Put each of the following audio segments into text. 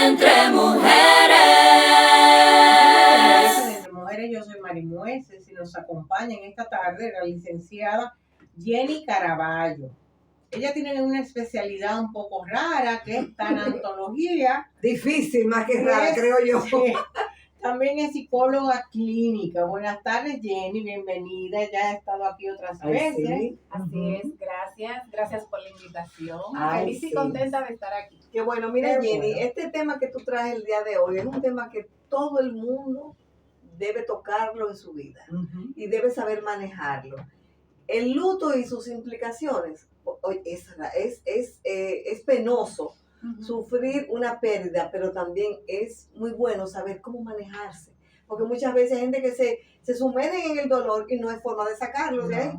Entre Mujeres. Entre Mujeres, yo soy Mari Mueces y nos acompaña en esta tarde la licenciada Jenny Caraballo. Ella tiene una especialidad un poco rara, que es tanatología. Difícil, más que rara, creo yo. También es psicóloga clínica. Buenas tardes, Jenny, bienvenida. Ya he estado aquí otras veces. Sí. Así es, gracias por la invitación. Ay, Feliz y sí. contenta de estar aquí. Qué bueno, mira, Qué Jenny, bueno. este tema que tú traes el día de hoy es un tema que todo el mundo debe tocarlo en su vida y debe saber manejarlo. El luto y sus implicaciones es penoso sufrir una pérdida, pero también es muy bueno saber cómo manejarse. Porque muchas veces hay gente que se sumerge en el dolor y no hay forma de sacarlo de ahí.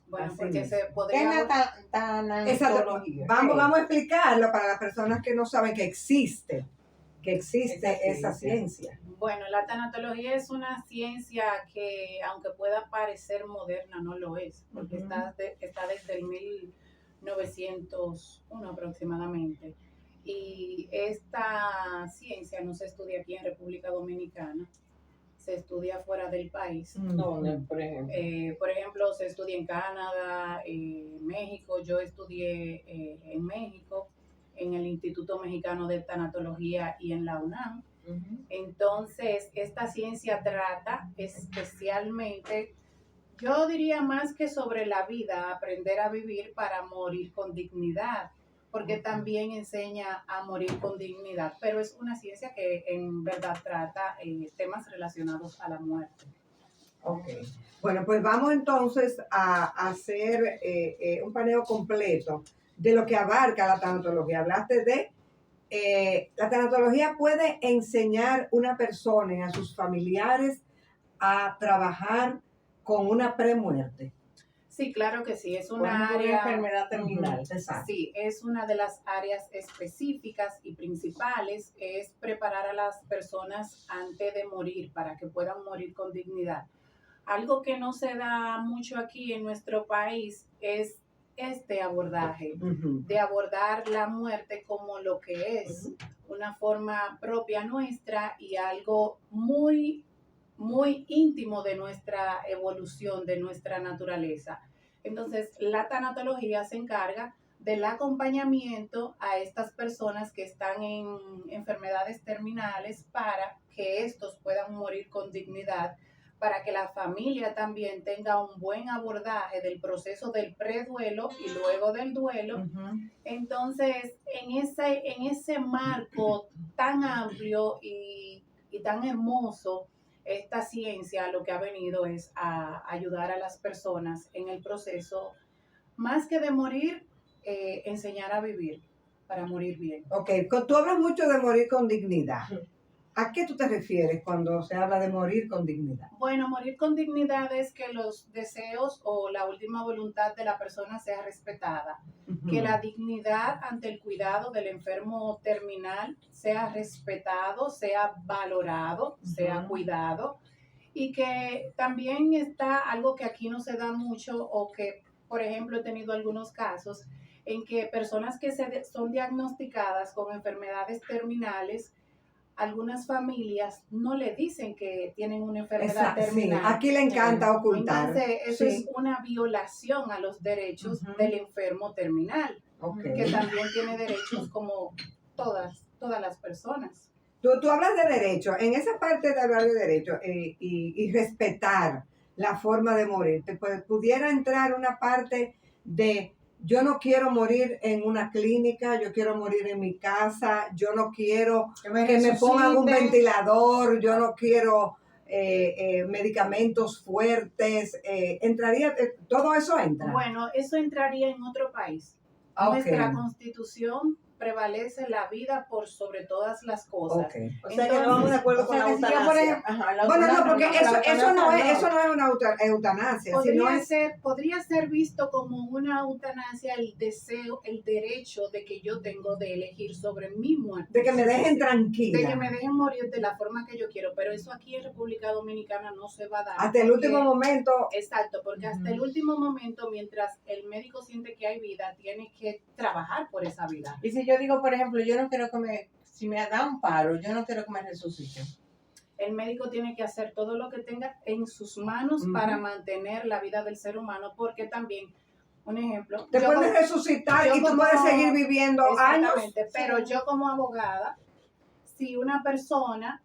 Bueno, Así porque es. se ¿Qué es podría... la tanatología? Vamos a explicarlo para las personas que no saben que existe esa Esa ciencia. Bueno, la tanatología es una ciencia que, aunque pueda parecer moderna, no lo es, porque está desde el 1901 aproximadamente. Y esta ciencia no se estudia aquí en República Dominicana, se estudia fuera del país. ¿Dónde, por ejemplo? Por ejemplo, se estudia en Canadá, México. Yo estudié en México, en el Instituto Mexicano de Tanatología y en la UNAM. Entonces, esta ciencia trata especialmente, yo diría más que sobre la vida, aprender a vivir para morir con dignidad, porque también enseña a morir con dignidad, pero es una ciencia que en verdad trata temas relacionados a la muerte. Ok. Bueno, pues vamos entonces a hacer un paneo completo de lo que abarca la tanatología. Hablaste de la tanatología puede enseñar una persona y a sus familiares a trabajar con una premuerte. Sí, claro que sí, es Por una ejemplo, área... una enfermedad terminal. Exacto. Sí, es una de las áreas específicas y principales, es preparar a las personas antes de morir para que puedan morir con dignidad. Algo que no se da mucho aquí en nuestro país es este abordaje, de abordar la muerte como lo que es, una forma propia nuestra y algo muy íntimo de nuestra evolución, de nuestra naturaleza. Entonces, la tanatología se encarga del acompañamiento a estas personas que están en enfermedades terminales para que estos puedan morir con dignidad, para que la familia también tenga un buen abordaje del proceso del preduelo y luego del duelo. Entonces, en ese marco tan amplio y tan hermoso, esta ciencia lo que ha venido es a ayudar a las personas en el proceso, más que de morir, enseñar a vivir para morir bien. Ok, tú hablas mucho de morir con dignidad. ¿A qué tú te refieres cuando se habla de morir con dignidad? Bueno, morir con dignidad es que los deseos o la última voluntad de la persona sea respetada, que la dignidad ante el cuidado del enfermo terminal sea respetado, sea valorado, sea cuidado, y que también está algo que aquí no se da mucho o que, por ejemplo, he tenido algunos casos en que personas que son diagnosticadas con enfermedades terminales, algunas familias no le dicen que tienen una enfermedad terminal. Sí, aquí le encanta ocultar. Entonces, eso es una violación a los derechos del enfermo terminal, que también tiene derechos como todas las personas. Tú hablas de derecho. En esa parte de hablar de derecho y respetar la forma de morir, pudiera entrar una parte de yo no quiero morir en una clínica, yo quiero morir en mi casa, yo no quiero que me pongan un ventilador, yo no quiero medicamentos fuertes. ¿Entraría? ¿Todo eso entra? Bueno, eso entraría en otro país. Nuestra Constitución prevalece la vida por sobre todas las cosas. O sea, que no vamos de acuerdo con la eutanasia. Bueno, no, porque eso no es una eutanasia. Podría ser visto como una eutanasia el deseo, el derecho de que yo tengo de elegir sobre mi muerte. De que me dejen tranquila. De que me dejen morir de la forma que yo quiero, pero eso aquí en República Dominicana no se va a dar. Hasta el último momento. Exacto, porque hasta el último momento, mientras el médico siente que hay vida, tiene que trabajar por esa vida. Y si yo digo, por ejemplo, yo no quiero que si me da un paro, yo no quiero que me resuciten. El médico tiene que hacer todo lo que tenga en sus manos para mantener la vida del ser humano, porque también, un ejemplo, Te yo puedes como- resucitar yo y tú como- puedes seguir viviendo años. Exactamente, pero yo como abogada, si una persona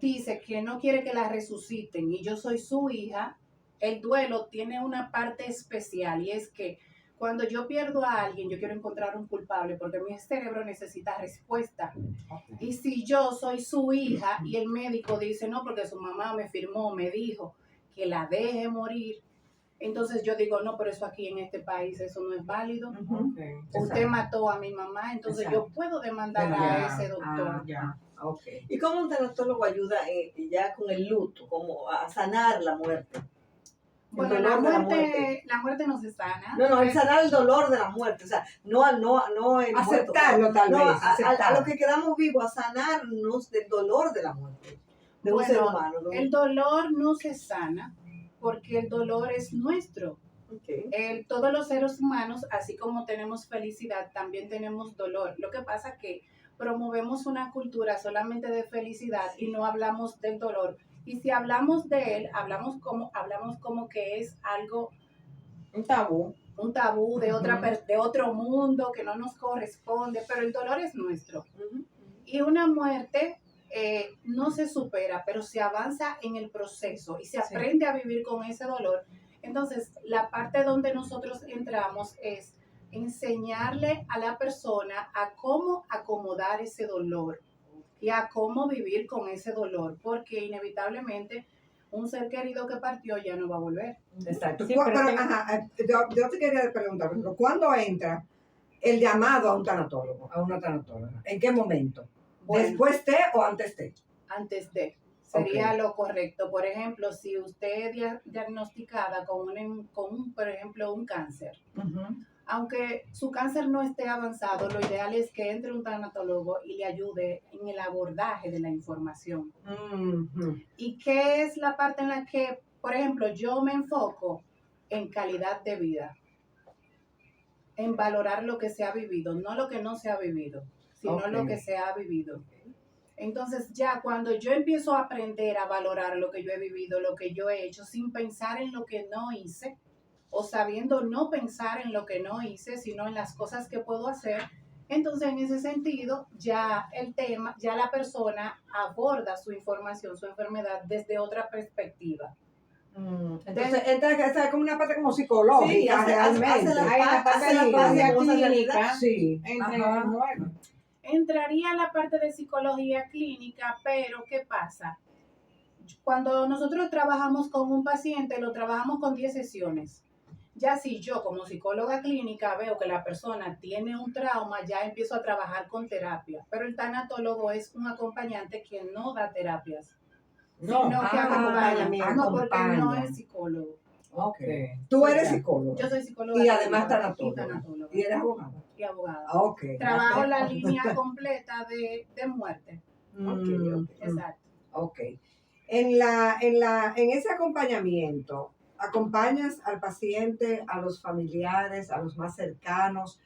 dice que no quiere que la resuciten y yo soy su hija, el duelo tiene una parte especial y es que cuando yo pierdo a alguien, yo quiero encontrar un culpable porque mi cerebro necesita respuesta. Y si yo soy su hija y el médico dice, no, porque su mamá me firmó, me dijo que la deje morir, entonces yo digo, no, pero eso aquí en este país, eso no es válido. Okay. Usted mató a mi mamá, entonces yo puedo demandar a ese doctor. Okay. ¿Y cómo un tanatólogo ayuda ya con el luto, como a sanar la muerte? Bueno, El la dolor de la muerte no se sana. No, el sanar el dolor de la muerte, o sea, no el Aceptarlo, muerto, tal no, vez. a Aceptarlo. lo que quedamos vivos, a sanarnos del dolor de la muerte, de un ser humano. ¿No? El dolor no se sana porque el dolor es nuestro. Okay. Todos los seres humanos, así como tenemos felicidad, también tenemos dolor. Lo que pasa es que promovemos una cultura solamente de felicidad y no hablamos del dolor. Y si hablamos de él, hablamos como que es algo, Un tabú. un tabú de otro mundo que no nos corresponde, pero el dolor es nuestro. Y una muerte no se supera, pero se avanza en el proceso y se aprende a vivir con ese dolor. Entonces, la parte donde nosotros entramos es enseñarle a la persona a cómo acomodar ese dolor y a cómo vivir con ese dolor, porque inevitablemente un ser querido que partió ya no va a volver. Exacto. Sí, Pero, pero yo te quería preguntar, por ejemplo, ¿cuándo entra el llamado a un tanatólogo, a una tanatóloga? ¿En qué momento? Bueno, ¿Después de o antes de? antes de. Sería lo correcto. Por ejemplo, si usted es diagnosticada con por ejemplo, un cáncer, aunque su cáncer no esté avanzado, lo ideal es que entre un tanatólogo y le ayude en el abordaje de la información. ¿Y qué es la parte en la que, por ejemplo, yo me enfoco en calidad de vida? En valorar lo que se ha vivido, no lo que no se ha vivido, sino lo que se ha vivido. Entonces ya cuando yo empiezo a aprender a valorar lo que yo he vivido, lo que yo he hecho, sin pensar en lo que no hice, o sabiendo no pensar en lo que no hice, sino en las cosas que puedo hacer, entonces en ese sentido ya la persona aborda su información, su enfermedad desde otra perspectiva. Entonces entra como una parte como psicológica, realmente. Hay la parte de la psicología clínica. Sí. Entraría la parte de psicología clínica, pero ¿qué pasa? Cuando nosotros trabajamos con un paciente, lo trabajamos con 10 sesiones. Ya si yo como psicóloga clínica veo que la persona tiene un trauma, ya empiezo a trabajar con terapia. Pero el tanatólogo es un acompañante que no da terapias, sino que acompaña. No, porque no es psicólogo. Okay. Tú eres psicólogo. Yo soy psicóloga. Y además tanatóloga. Y eres abogada. Y abogada. Okay. Trabajo la línea completa de muerte. Exacto. Okay. En ese acompañamiento, ¿acompañas al paciente, a los familiares, a los más cercanos?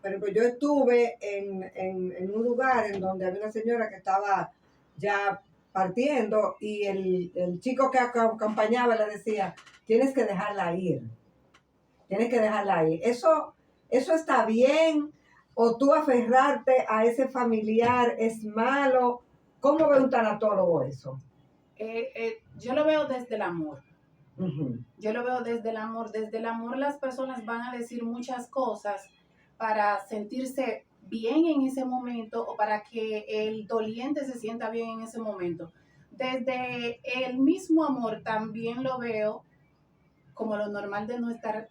Por ejemplo, yo estuve en un lugar en donde había una señora que estaba ya partiendo y el chico que acompañaba le decía, tienes que dejarla ir. Tienes que dejarla ir. ¿Eso está bien? ¿O tú aferrarte a ese familiar es malo? ¿Cómo ve un tanatólogo eso? Yo lo veo desde el amor. Uh-huh. Yo lo veo desde el amor. Desde el amor las personas van a decir muchas cosas para sentirse bien en ese momento o para que el doliente se sienta bien en ese momento. Desde el mismo amor también lo veo como lo normal de nuestra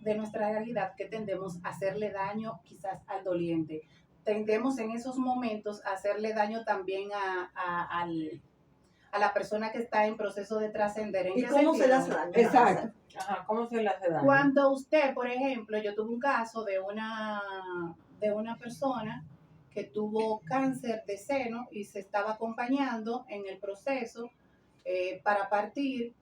realidad, que tendemos a hacerle daño quizás al doliente. Tendemos en esos momentos a hacerle daño también a la persona que está en proceso de trascender. ¿Y cómo se le hace daño? Exacto. Ajá, ¿cómo se le hace daño? Cuando usted, por ejemplo, yo tuve un caso de una persona que tuvo cáncer de seno y se estaba acompañando en el proceso para partir,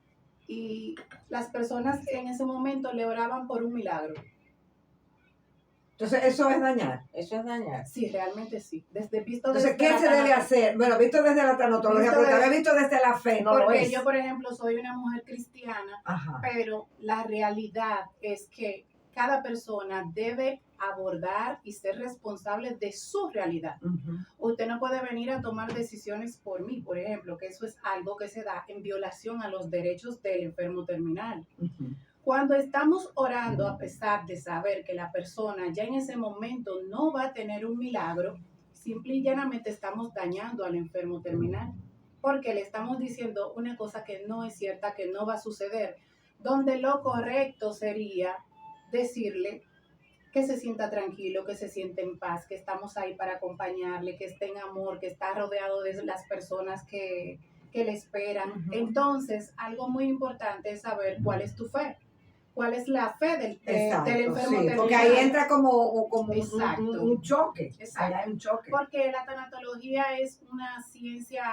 y las personas en ese momento le oraban por un milagro. Entonces, eso es dañar. Eso es dañar. Sí, realmente sí. Entonces, ¿qué se debe hacer? Bueno, visto desde la tanatología, Visto porque desde- había visto desde la fe, no lo Porque es. yo, por ejemplo, soy una mujer cristiana, Ajá. pero la realidad es que cada persona debe abordar y ser responsable de su realidad. Ujú. Usted no puede venir a tomar decisiones por mí, por ejemplo, que eso es algo que se da en violación a los derechos del enfermo terminal. Ujú. Cuando estamos orando, a pesar de saber que la persona ya en ese momento no va a tener un milagro, simple y llanamente estamos dañando al enfermo terminal, porque le estamos diciendo una cosa que no es cierta, que no va a suceder, donde lo correcto sería decirle que se sienta tranquilo, que se siente en paz, que estamos ahí para acompañarle, que esté en amor, que está rodeado de las personas que le esperan. Ujú. Entonces, algo muy importante es saber cuál es tu fe, cuál es la fe del Exacto, enfermo sí, terminal. porque ahí entra como Exacto. un choque. Exacto. Ahí hay un choque. Porque la tanatología es una ciencia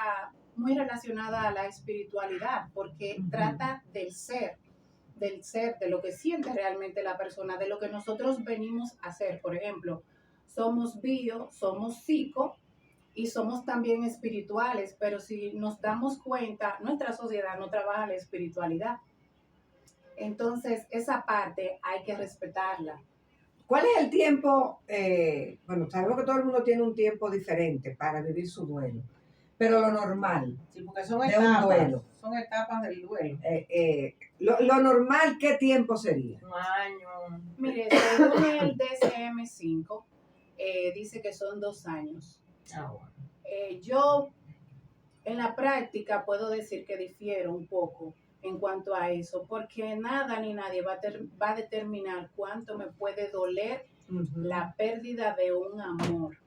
muy relacionada a la espiritualidad, porque Ujú. trata del ser, de lo que siente realmente la persona, de lo que nosotros venimos a hacer. Por ejemplo, somos bio, somos psico y somos también espirituales, pero si nos damos cuenta, nuestra sociedad no trabaja la espiritualidad. Entonces, esa parte hay que respetarla. ¿Cuál es el tiempo? Bueno, sabemos que todo el mundo tiene un tiempo diferente para vivir su duelo, pero lo normal, Sí, porque son de un etapas. duelo. Son etapas del duelo. Lo normal, ¿qué tiempo sería? Un año. Mire, según el DSM-5, dice que son 2 años. Ah, bueno. Yo en la práctica puedo decir que difiero un poco en cuanto a eso, porque nada ni nadie va a determinar cuánto me puede doler Ujú. la pérdida de un amor.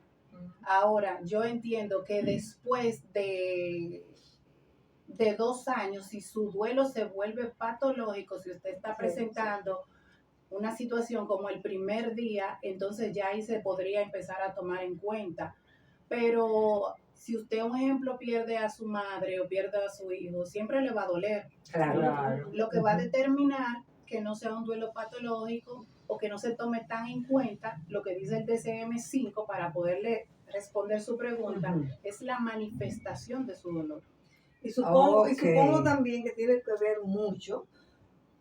Ahora, yo entiendo que después de 2 años, si su duelo se vuelve patológico, si usted está presentando una situación como el primer día, entonces ya ahí se podría empezar a tomar en cuenta. Pero si usted, un ejemplo, pierde a su madre o pierde a su hijo, siempre le va a doler. Claro. Lo que va a determinar que no sea un duelo patológico o que no se tome tan en cuenta lo que dice el DSM-5 para poderle responder su pregunta, Ujú. es la manifestación de su dolor. Y supongo Ok. también que tiene que ver mucho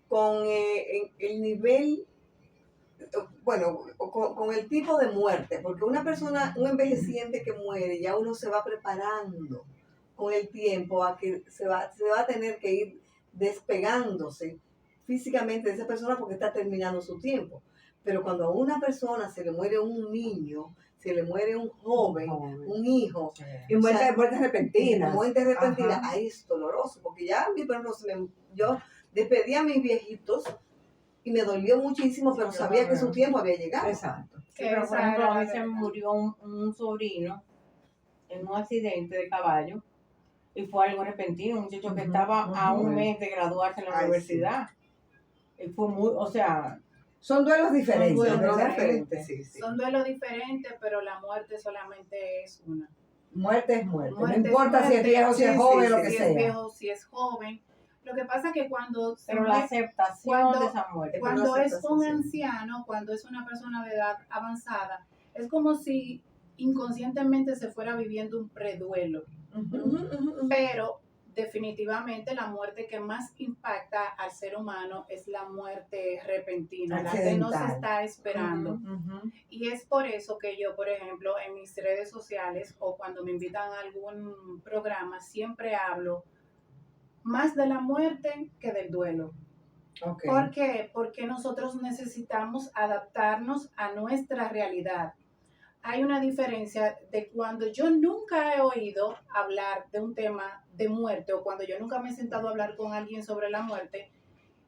con el nivel, bueno, con el tipo de muerte, porque una persona, un envejeciente que muere, ya uno se va preparando con el tiempo a que se va a tener que ir despegándose físicamente de esa persona porque está terminando su tiempo. Pero cuando a una persona se le muere un niño, se le muere un joven, un hijo, Y muerte repentina. muerte repentina, Ajá. ahí es doloroso, porque ya a mí, por ejemplo, yo despedí a mis viejitos y me dolió muchísimo, pero Yo sabía que también. su tiempo había llegado. Exacto. Sí, pero por Esa ejemplo, era a mí la se me verdad. murió un sobrino en un accidente de caballo y fue algo repentino, un muchacho que Ujú, estaba a ujú. un mes de graduarse en la Ay, universidad. Y fue muy, o sea, Son duelos diferentes, duelos Son ¿verdad? diferentes, sí, sí. Son duelos diferentes, pero la muerte solamente es una. Muerte es muerte. Muerte No es importa si es muerte, viejo, si es sí, joven, sí, lo sí. que si sea. es viejo, si es joven. Lo que pasa es que cuando se pero la muere- aceptación cuando- de esa muerte. Pero cuando la es un aceptación. anciano, cuando es una persona de edad avanzada, es como si inconscientemente se fuera viviendo un preduelo. Ujú. Ujú, ujú, ujú. Pero definitivamente la muerte que más impacta al ser humano es la muerte repentina, la que no se Accidental. está esperando. Ujú. Y es por eso que yo, por ejemplo, en mis redes sociales o cuando me invitan a algún programa, siempre hablo más de la muerte que del duelo. Ok. ¿Por qué? Porque nosotros necesitamos adaptarnos a nuestra realidad. Hay una diferencia de cuando yo nunca he oído hablar de un tema de muerte o cuando yo nunca me he sentado a hablar con alguien sobre la muerte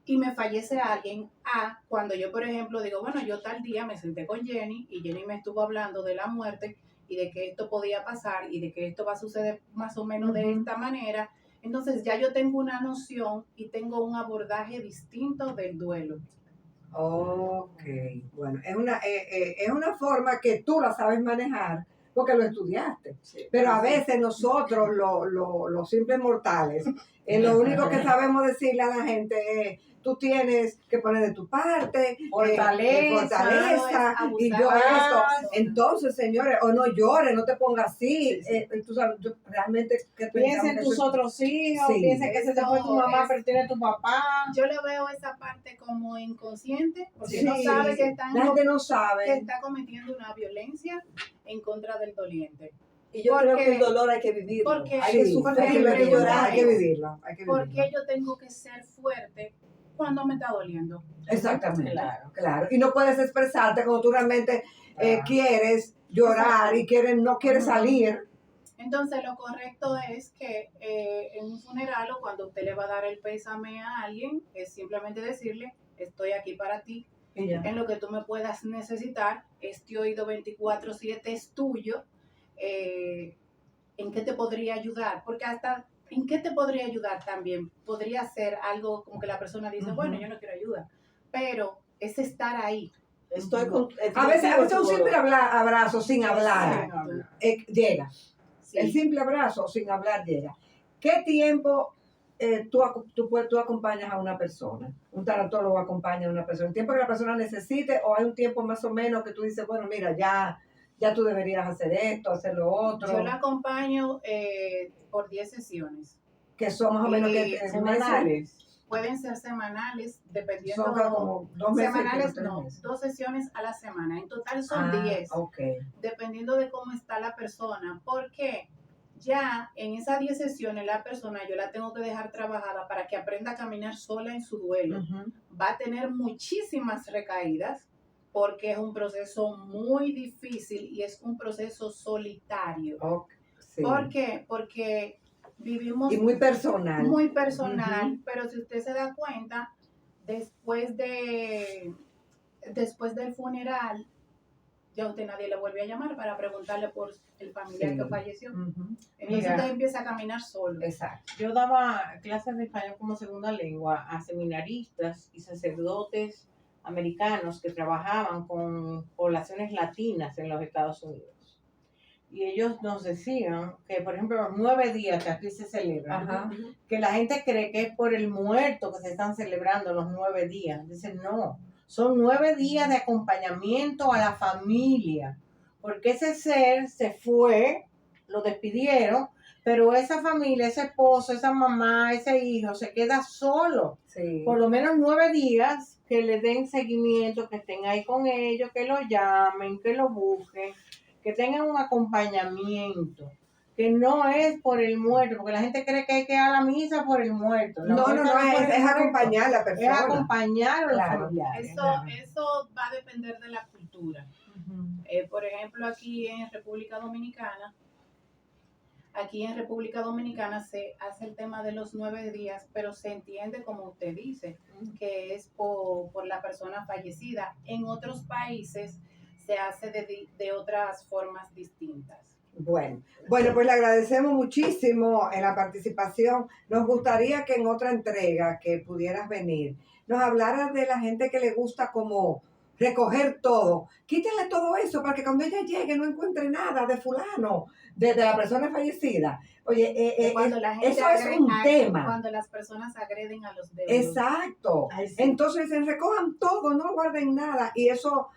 y me fallece alguien, a cuando yo, por ejemplo, digo, bueno, yo tal día me senté con Jenny y Jenny me estuvo hablando de la muerte y de que esto podía pasar y de que esto va a suceder más o menos de Ujú. esta manera. Entonces ya yo tengo una noción y tengo un abordaje distinto del duelo. Ok, bueno, es una forma que tú la sabes manejar porque lo estudiaste. Sí. Pero a veces nosotros, los simples mortales, lo único que sabemos decirle a la gente es, tú tienes que poner de tu parte, fortaleza, no es y yo abusar. esto. Entonces, señores, o no llores, no te pongas así. Tú sabes, yo realmente que Piensa en que tus eso- otros hijos, Sí. piensa que se te fue tu mamá, pero tiene tu papá. Yo le veo esa parte como inconsciente, porque Sí, no sabe que la gente no que sabe. está cometiendo una violencia en contra del doliente. Y yo creo que el dolor hay que vivirlo. porque- Hay que Sí, sufrir, hay que me hay que vivirlo, llorar. hay que vivirlo. Hay que ¿Por vivirlo. qué yo tengo que ser fuerte cuando me está doliendo? Exactamente. Claro. Claro, y no puedes expresarte como tú realmente quieres llorar y no quieres salir. Entonces, lo correcto es que en un funeral o cuando usted le va a dar el pésame a alguien, es simplemente decirle, estoy aquí para ti, Y ya. en lo que tú me puedas necesitar, este oído 24/7 es tuyo, ¿en qué te podría ayudar? Porque hasta, ¿en qué te podría ayudar también? Podría ser algo como que la persona dice, Ujú. bueno, yo no quiero ayuda, pero es estar ahí. Estoy con, A veces un tu simple dolor. abrazo sin hablar Exacto. llega. Sí. El simple abrazo sin hablar llega. ¿Qué tiempo tú acompañas a una persona? Un tanatólogo acompaña a una persona. ¿El tiempo que la persona necesite o hay un tiempo más o menos que tú dices, bueno, mira, ya tú deberías hacer esto, hacer lo otro? Yo la acompaño por 10 sesiones. Que son más o menos que Semanales. Pueden ser semanales, dependiendo. Son como 2 meses. Semanales tres no, meses. 2 sesiones a la semana. En total son 10, Ok. dependiendo de cómo está la persona. Porque ya en esas 10 sesiones la persona yo la tengo que dejar trabajada para que aprenda a caminar sola en su duelo. Ujú. Va a tener muchísimas recaídas porque es un proceso muy difícil y es un proceso solitario. Ok, sí. ¿Por qué? Porque vivimos Y muy personal. muy personal, pero si usted se da cuenta, después del funeral, ya usted nadie le vuelve a llamar para preguntarle por el familiar Sí. que falleció. Ujú. Entonces Mira. usted empieza a caminar solo. Exacto. Yo daba clases de español como segunda lengua a seminaristas y sacerdotes americanos que trabajaban con poblaciones latinas en los Estados Unidos. Y ellos nos decían que, por ejemplo, los 9 días que aquí se celebran, Ajá. que la gente cree que es por el muerto que se están celebrando los 9 días. Dicen, no, son 9 días de acompañamiento a la familia, porque ese ser se fue, lo despidieron, pero esa familia, ese esposo, esa mamá, ese hijo se queda solo. Sí. Por lo menos 9 días que le den seguimiento, que estén ahí con ellos, que lo llamen, que lo busquen, que tengan un acompañamiento, que no es por el muerto, porque la gente cree que hay que ir a la misa por el muerto. La No, misa no, por el es muerto, acompañar a la es persona. acompañar a los Claro. familiares. Eso va a depender de la cultura. Ujú. Por ejemplo, aquí en República Dominicana se hace el tema de los 9 días, pero se entiende como usted dice, que es por la persona fallecida. En otros países se hace de otras formas distintas. Bueno, pues le agradecemos muchísimo en la participación. Nos gustaría que en otra entrega que pudieras venir, nos hablaras de la gente que le gusta como recoger todo. Quítenle todo eso para que cuando ella llegue no encuentre nada de fulano, de la persona fallecida. Oye, Cuando la gente eso es un tema. Cuando las personas agreden a los deudos. Exacto. Ay, sí. Entonces dicen, recojan todo, no guarden nada. Y eso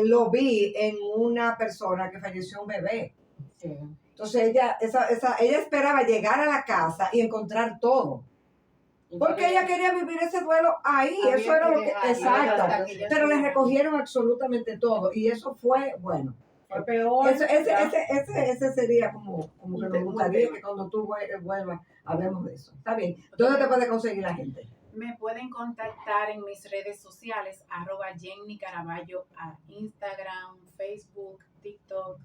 lo vi en una persona que falleció un bebé. Sí. Entonces ella esperaba llegar a la casa y encontrar todo. Porque ella quería vivir ese duelo ahí, Había eso era que lo que... dejarlo Exacto. hasta que ella Pero le estuviera. recogieron absolutamente todo. Y eso fue, bueno. Fue peor. Ese sería como que nos gustaría que cuando tú vuelvas hablemos de eso. Está bien. ¿Dónde te puede conseguir la gente? Me pueden contactar en mis redes sociales, @Jenny Caraballo, a Instagram, Facebook, TikTok,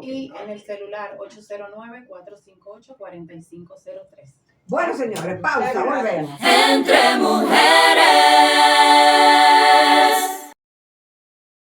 y en el celular 809-458-4503. Bueno, señores, pausa, volvemos. Entre mujeres.